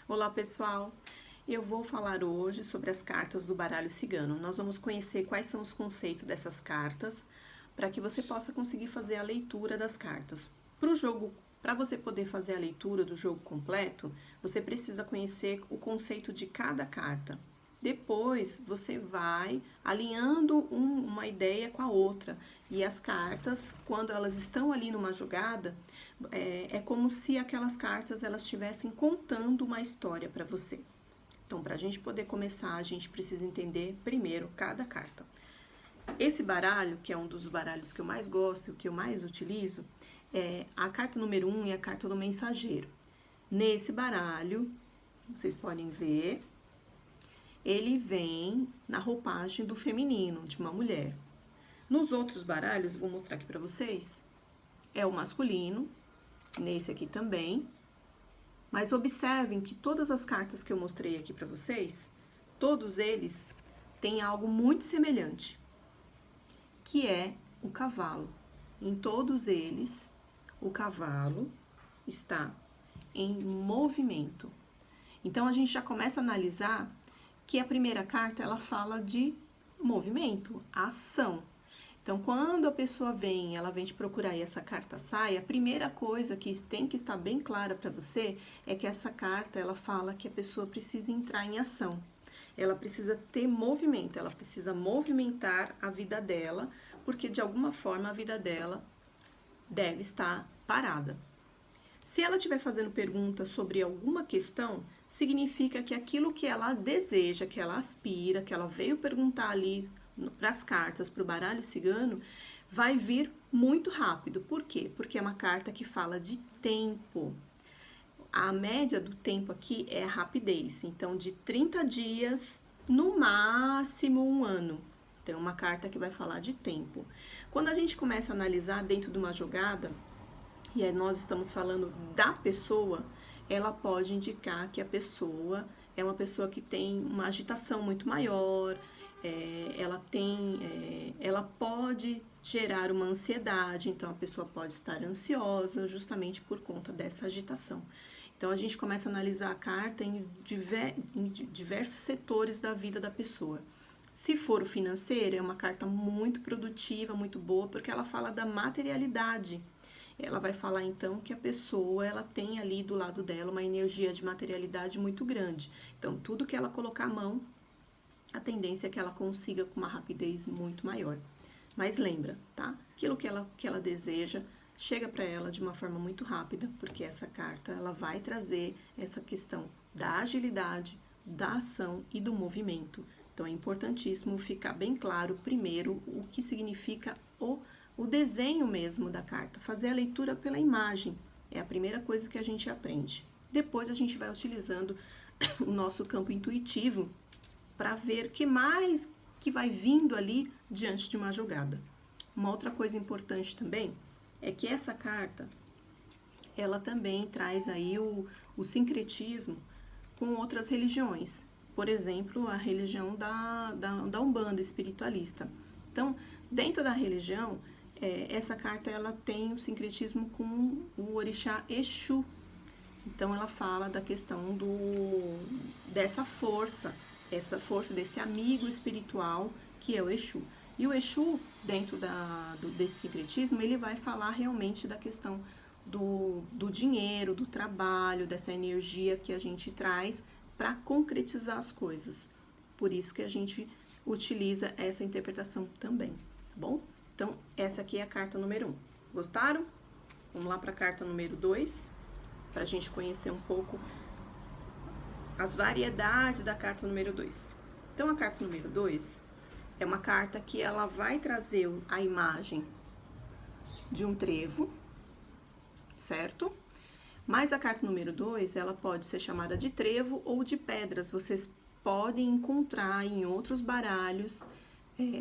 Olá pessoal, eu vou falar hoje sobre as cartas do baralho cigano. Nós vamos conhecer quais são os conceitos dessas cartas para que você possa conseguir fazer a leitura das cartas. Para você poder fazer a leitura do jogo completo, você precisa conhecer o conceito de cada carta. Depois você vai alinhando uma ideia com a outra. E as cartas, quando elas estão ali numa jogada, é como se aquelas cartas elas estivessem contando uma história para você. Então, para a gente poder começar, a gente precisa entender primeiro cada carta. Esse baralho, que é um dos baralhos que eu mais gosto e o que eu mais utilizo, é a carta número 1 e a carta do mensageiro. Nesse baralho, vocês podem ver, ele vem na roupagem do feminino, de uma mulher. Nos outros baralhos, vou mostrar aqui para vocês, é o masculino, nesse aqui também. Mas observem que todas as cartas que eu mostrei aqui para vocês, todos eles têm algo muito semelhante, que é o cavalo. Em todos eles, o cavalo está em movimento. Então, a gente já começa a analisar que a primeira carta, ela fala de movimento, ação. Então, quando a pessoa vem, ela vem te procurar e essa carta sai, a primeira coisa que tem que estar bem clara para você é que essa carta, ela fala que a pessoa precisa entrar em ação. Ela precisa ter movimento, ela precisa movimentar a vida dela, porque de alguma forma a vida dela deve estar parada. Se ela estiver fazendo perguntas sobre alguma questão, significa que aquilo que ela deseja, que ela aspira, que ela veio perguntar ali para as cartas, para o baralho cigano, vai vir muito rápido. Por quê? Porque é uma carta que fala de tempo. A média do tempo aqui é a rapidez. Então, de 30 dias, no máximo um ano. Então, é uma carta que vai falar de tempo. Quando a gente começa a analisar dentro de uma jogada, e aí nós estamos falando da pessoa, ela pode indicar que a pessoa é uma pessoa que tem uma agitação muito maior, ela pode gerar uma ansiedade, então a pessoa pode estar ansiosa justamente por conta dessa agitação. Então a gente começa a analisar a carta em diversos setores da vida da pessoa. Se for o financeiro, é uma carta muito produtiva, muito boa, porque ela fala da materialidade. Ela vai falar então que a pessoa ela tem ali do lado dela uma energia de materialidade muito grande. Então tudo que ela colocar a mão, a tendência é que ela consiga com uma rapidez muito maior. Mas lembra, tá? Aquilo que ela deseja chega para ela de uma forma muito rápida, porque essa carta ela vai trazer essa questão da agilidade, da ação e do movimento. Então é importantíssimo ficar bem claro primeiro o que significa o desenho mesmo da carta, fazer a leitura pela imagem, é a primeira coisa que a gente aprende. Depois a gente vai utilizando o nosso campo intuitivo para ver o que mais que vai vindo ali diante de uma jogada. Uma outra coisa importante também é que essa carta, ela também traz aí o sincretismo com outras religiões. Por exemplo, a religião da Umbanda espiritualista. Então, dentro da religião, essa carta ela tem o sincretismo com o orixá Exu. Então ela fala da questão dessa força, desse amigo espiritual que é o Exu. E o Exu, dentro desse sincretismo, ele vai falar realmente da questão do dinheiro, do trabalho, dessa energia que a gente traz para concretizar as coisas. Por isso que a gente utiliza essa interpretação também, tá bom? Então, essa aqui é a carta número 1. Gostaram? Vamos lá para a carta número 2, para a gente conhecer um pouco as variedades da carta número 2. Então, a carta número 2 é uma carta que ela vai trazer a imagem de um trevo, certo? Mas a carta número 2, ela pode ser chamada de trevo ou de pedras. Vocês podem encontrar em outros baralhos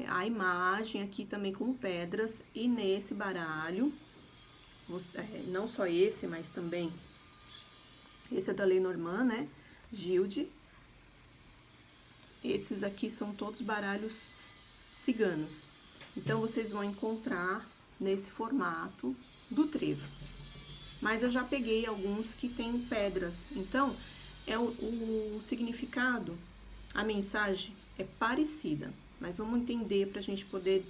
a imagem aqui também com pedras, e nesse baralho, não só esse, mas também esse é da Lenormand, né, Gilde. Esses aqui são todos baralhos ciganos. Então, vocês vão encontrar nesse formato do trevo. Mas eu já peguei alguns que tem pedras. Então, o significado, a mensagem é parecida, mas vamos entender para a gente poder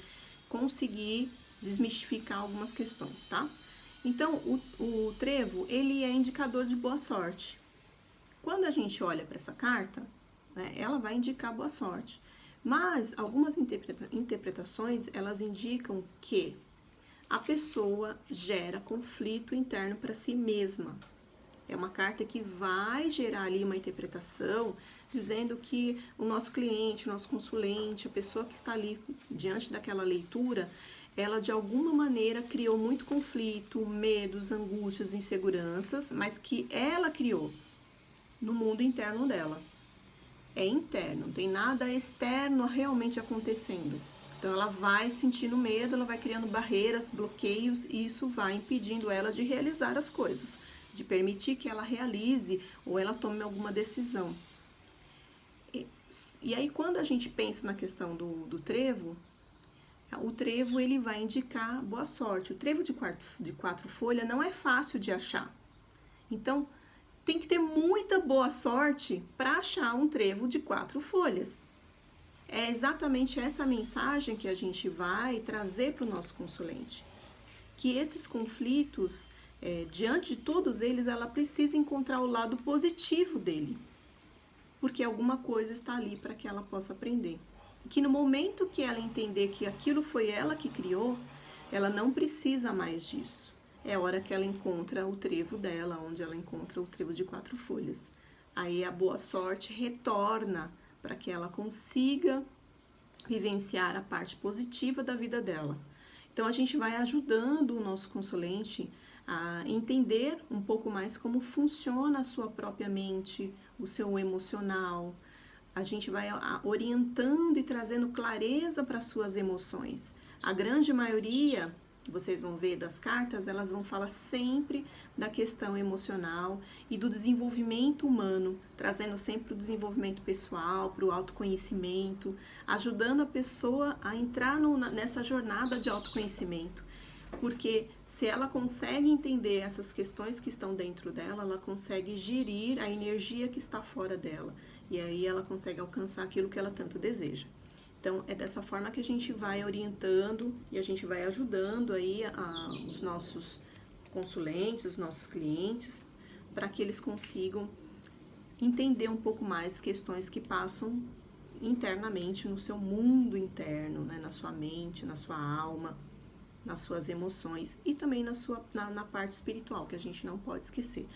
conseguir desmistificar algumas questões, tá? Então, o trevo, ele é indicador de boa sorte. Quando a gente olha para essa carta, né, ela vai indicar boa sorte. Mas algumas interpretações, elas indicam que a pessoa gera conflito interno para si mesma. É uma carta que vai gerar ali uma interpretação dizendo que o nosso cliente, o nosso consulente, a pessoa que está ali diante daquela leitura, ela de alguma maneira criou muito conflito, medos, angústias, inseguranças, mas que ela criou no mundo interno dela. É interno, não tem nada externo realmente acontecendo. Então ela vai sentindo medo, ela vai criando barreiras, bloqueios, e isso vai impedindo ela de realizar as coisas, de permitir que ela realize ou ela tome alguma decisão. E aí quando a gente pensa na questão do trevo, o trevo ele vai indicar boa sorte. O trevo de quatro folhas não é fácil de achar. Então tem que ter muita boa sorte para achar um trevo de 4 folhas. É exatamente essa mensagem que a gente vai trazer para o nosso consulente. Que esses conflitos, diante de todos eles, ela precisa encontrar o lado positivo dele. Porque alguma coisa está ali para que ela possa aprender. E que no momento que ela entender que aquilo foi ela que criou, ela não precisa mais disso. É a hora que ela encontra o trevo dela, onde ela encontra o trevo de 4 folhas. Aí a boa sorte retorna para que ela consiga vivenciar a parte positiva da vida dela. Então a gente vai ajudando o nosso consulente a entender um pouco mais como funciona a sua própria mente, o seu emocional. A gente vai orientando e trazendo clareza para as suas emoções. A grande maioria, vocês vão ver das cartas, elas vão falar sempre da questão emocional e do desenvolvimento humano, trazendo sempre o desenvolvimento pessoal, para o autoconhecimento, ajudando a pessoa a entrar nessa jornada de autoconhecimento. Porque se ela consegue entender essas questões que estão dentro dela, ela consegue gerir a energia que está fora dela. E aí ela consegue alcançar aquilo que ela tanto deseja. Então, é dessa forma que a gente vai orientando e a gente vai ajudando aí os nossos consulentes, os nossos clientes, para que eles consigam entender um pouco mais questões que passam internamente no seu mundo interno, né, na sua mente, na sua alma, nas suas emoções e também na parte espiritual, que a gente não pode esquecer.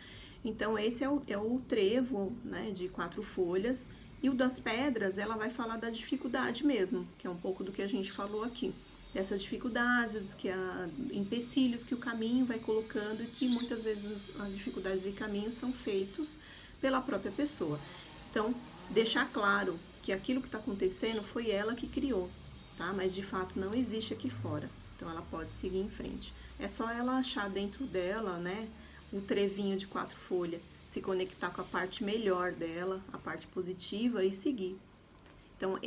Então, esse é o trevo, né, de 4 folhas. E o das pedras, ela vai falar da dificuldade mesmo, que é um pouco do que a gente falou aqui. Dessas dificuldades, empecilhos que o caminho vai colocando e que muitas vezes as dificuldades e caminhos são feitos pela própria pessoa. Então, deixar claro que aquilo que está acontecendo foi ela que criou, tá? Mas de fato não existe aqui fora. Então, ela pode seguir em frente. É só ela achar dentro dela, né, o trevinho de 4 folhas, se conectar com a parte melhor dela, a parte positiva e seguir. Então,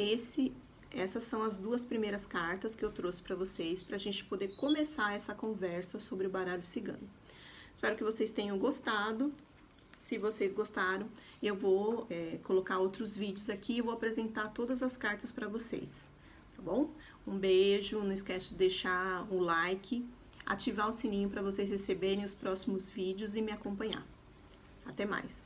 essas são as 2 primeiras cartas que eu trouxe para vocês, para a gente poder começar essa conversa sobre o baralho cigano. Espero que vocês tenham gostado. Se vocês gostaram, eu vou colocar outros vídeos aqui e vou apresentar todas as cartas para vocês, tá bom? Um beijo, não esquece de deixar o like, ativar o sininho para vocês receberem os próximos vídeos e me acompanhar. Até mais!